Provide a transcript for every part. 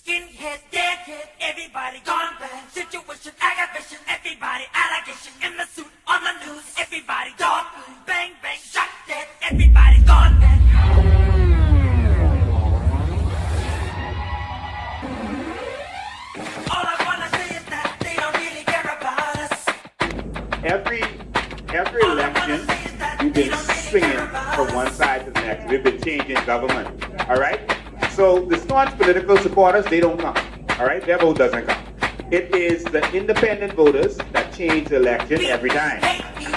Skinhead, deadhead, everybody gone bad. Situation, aggravation, everybody allegation. In the suit, on the news, everybody dog. Bang, bang, shot dead, everybody gone bad. All I wanna say is that they don't really care about us. Every election, we've been swinging from one side to the next. We've been changing government. All right? So the staunch political supporters, they don't come. All right? Their vote doesn't come. It is the independent voters that change the election every time.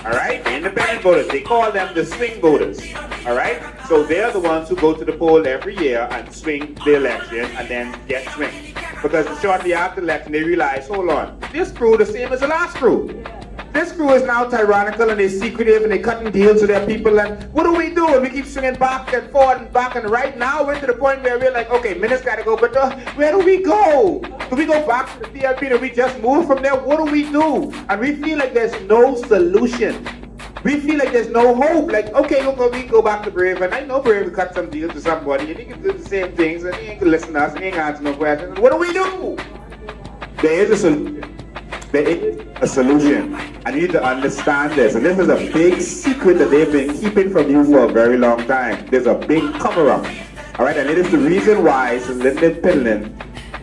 All right? The independent voters, they call them the swing voters. All right? So they're the ones who go to the poll every year and swing the election and then get swinged. Because shortly after the election, they realize, hold on, this crew the same as the last crew. This crew is now tyrannical and they're secretive and they're cutting deals with their people, and what do we do? And we keep swinging back and forth and back, and right now we're to the point where we're like, okay, minutes gotta go, but where do we go? Do we go back to the PLP? Do we just move from there? What do we do? And we feel like there's no solution. We feel like there's no hope. Like, okay, we go back to Brave, and I know Brave will cut some deals to somebody, and he can do the same things, and he ain't gonna listen to us, and he ain't gonna answer no questions. What do we do? There is a solution. There is a solution. I need to understand this. And this is a big secret that they've been keeping from you for a very long time. There's a big cover-up. All right, and it is the reason why Lyndon Pinlin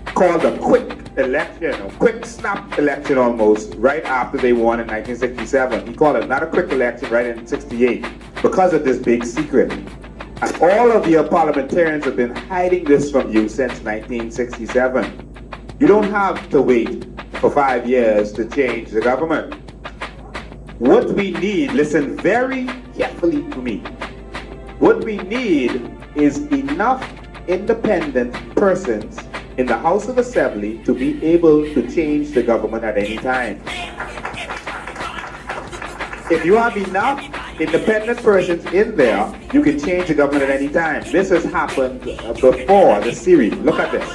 called a quick election, a quick snap election almost, right after they won in 1967. He called it not a quick election right in 68 because of this big secret. And all of your parliamentarians have been hiding this from you since 1967. You don't have to wait for 5 years to change the government. What we need, listen very carefully to me, what we need is enough independent persons in the House of Assembly to be able to change the government at any time. If you have enough independent persons in there, you can change the government at any time. This has happened before the series. Look at this.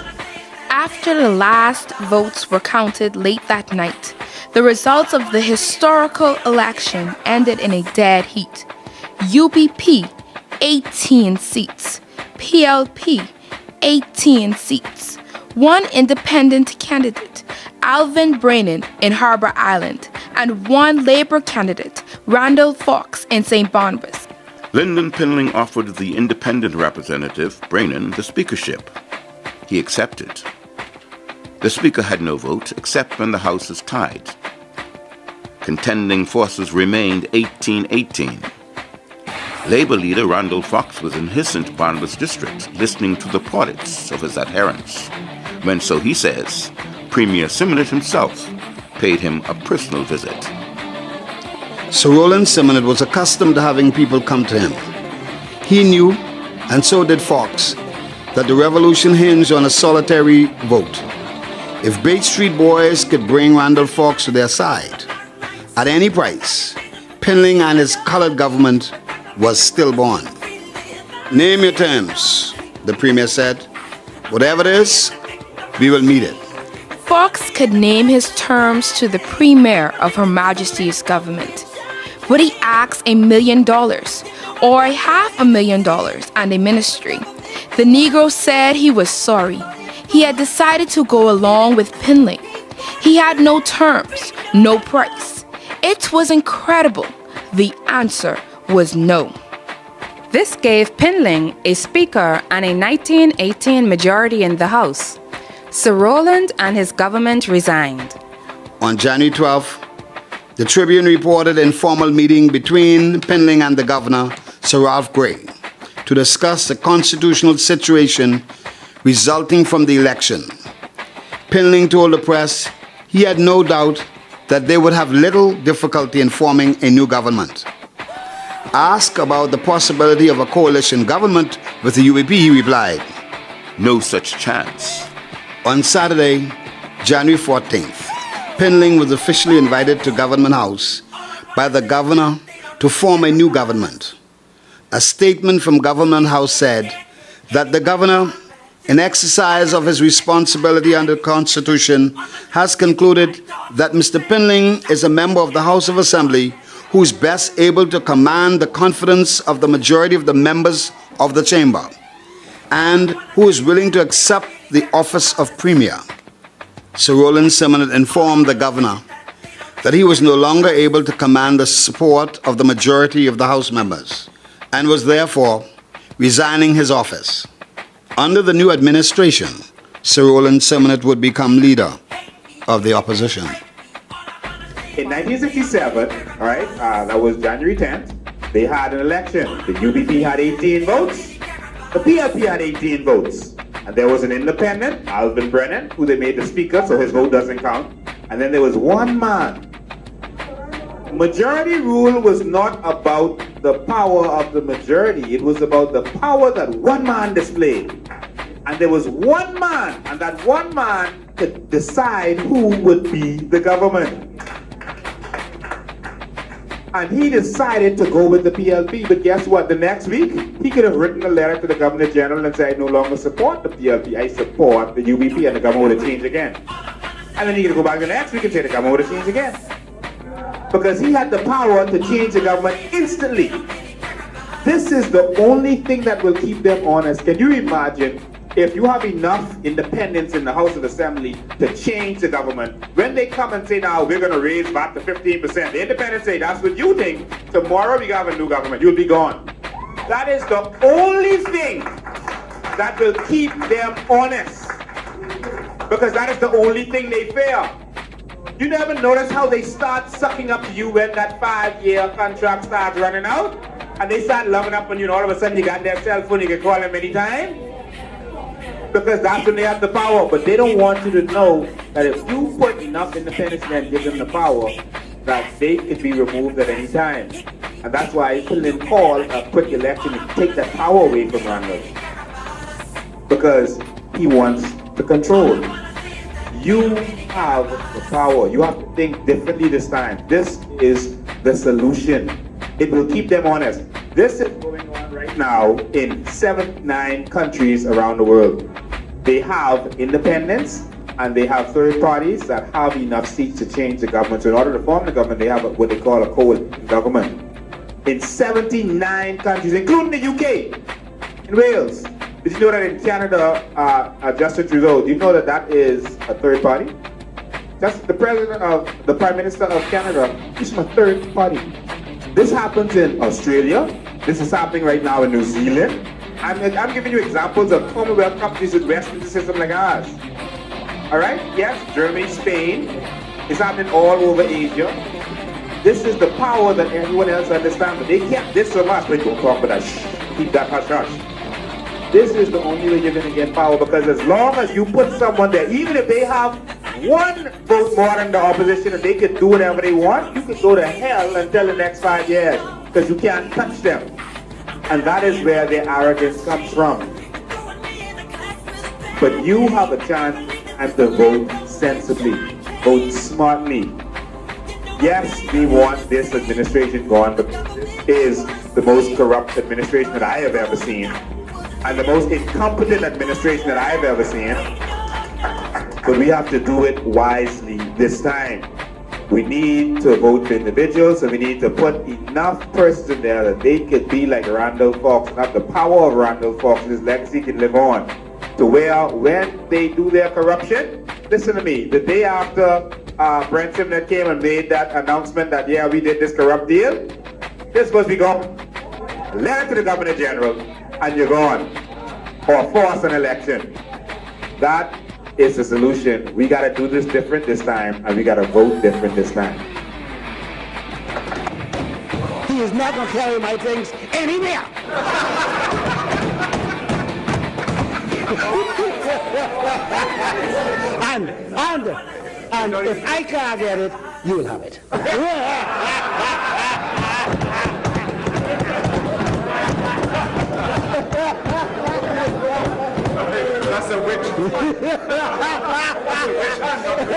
After the last votes were counted late that night, the results of the historical election ended in a dead heat. UBP, 18 seats. PLP, 18 seats. One independent candidate, Alvin Brannan in Harbor Island, and one Labour candidate, Randall Fox in St. Barnabas. Lyndon Pinlin offered the independent representative, Brannan, the speakership. He accepted. The Speaker had no vote except when the House was tied. Contending forces remained 18-18. Labour leader Randall Fox was in his St. Barnabas district listening to the plaudits of his adherents, when, so he says, Premier Simonette himself paid him a personal visit. Sir Rowland Simonette was accustomed to having people come to him. He knew, and so did Fox, that the revolution hinged on a solitary vote. If Bates Street boys could bring Randall Fox to their side, at any price, Pinlin and his colored government was stillborn. Name your terms, the Premier said. Whatever it is, we will meet it. Fox could name his terms to the Premier of Her Majesty's government. Would he ask $1 million or $500,000 and a ministry? The Negro said he was sorry. He had decided to go along with Pinlin. He had no terms, no price. It was incredible. The answer was no. This gave Pinlin a speaker and a 1918 majority in the House. Sir Rowland and his government resigned. On January 12th, the Tribune reported an informal meeting between Pinlin and the governor, Sir Ralph Gray, to discuss the constitutional situation resulting from the election. Pinlin told the press he had no doubt that they would have little difficulty in forming a new government. Asked about the possibility of a coalition government with the UBP, he replied, No such chance. On Saturday, January 14th, Pinlin was officially invited to Government House by the governor to form a new government. A statement from Government House said that the governor, in exercise of his responsibility under the Constitution, has concluded that Mr. Pinlin is a member of the House of Assembly who is best able to command the confidence of the majority of the members of the chamber, and who is willing to accept the office of Premier, Sir Roland Simonett informed the governor that he was no longer able to command the support of the majority of the House members and was therefore resigning his office. Under the new administration, Sir Roland Simonett would become leader of the opposition. In 1967, all right, that was January 10th, they had an election. The UBP had 18 votes, the PLP had 18 votes, and there was an independent, Alvin Brennan, who they made the speaker, so his vote doesn't count, and then there was one man. Majority rule was not about the power of the majority, it was about the power that one man displayed. And there was one man, and that one man could decide who would be the government. And he decided to go with the PLP, but guess what? The next week, he could have written a letter to the Governor General and said, I no longer support the PLP, I support the UBP, and the government would have changed again. And then he could go back the next week and say the government would have changed again. Because he had the power to change the government instantly. This is the only thing that will keep them honest. Can you imagine if you have enough independence in the House of Assembly to change the government, when they come and say, now we're going to raise back to 15%, the independents say, that's what you think, tomorrow we have a new government, you'll be gone. That is the only thing that will keep them honest. Because that is the only thing they fear. You never notice how they start sucking up to you when that 5-year contract starts running out? And they start loving up on you and all of a sudden you got their cell phone, you can call them anytime? Because that's when they have the power. But they don't want you to know that if you put enough independence and give them the power, that they can be removed at any time. And that's why President called a quick election to take that power away from Randall. Because he wants to control. You have the power. You have to think differently this time. This is the solution. It will keep them honest. This is going on right now in 9 countries around the world. They have independents and they have third parties that have enough seats to change the government. So in order to form the government, they have what they call a coalition government. In 79 countries, including the UK, in Wales. Did you know that in Canada, Justin Trudeau, do you know that that is a third party? Just the Prime Minister of Canada is from a third party. This happens in Australia. This is happening right now in New Zealand. I'm giving you examples of Commonwealth countries with Westminster system like ours. All right? Yes, Germany, Spain. It's happening all over Asia. This is the power that everyone else understands. But they kept this from us. But don't talk about that. Shh. Keep that hush hush. This is the only way you're going to get power, because as long as you put someone there, even if they have one vote more than the opposition and they can do whatever they want, you can go to hell until the next 5 years, because you can't touch them. And that is where their arrogance comes from. But you have a chance and to vote sensibly, vote smartly. Yes, we want this administration gone, but this is the most corrupt administration that I have ever seen. And the most incompetent administration that I've ever seen. But we have to do it wisely this time. We need to vote for individuals, and we need to put enough persons in there that they could be like Randall Fox, and have the power of Randall Fox, his legacy can live on. To where when they do their corruption, listen to me, the day after Brent Simnett came and made that announcement that, yeah, we did this corrupt deal, this was be gone. Letter to the Governor General, and you're gone, or force an election. That is the solution. We got to do this different this time, and we got to vote different this time. He is not going to carry my things anywhere. and if I can't get it, you will have it. That's a witch. That's a witch.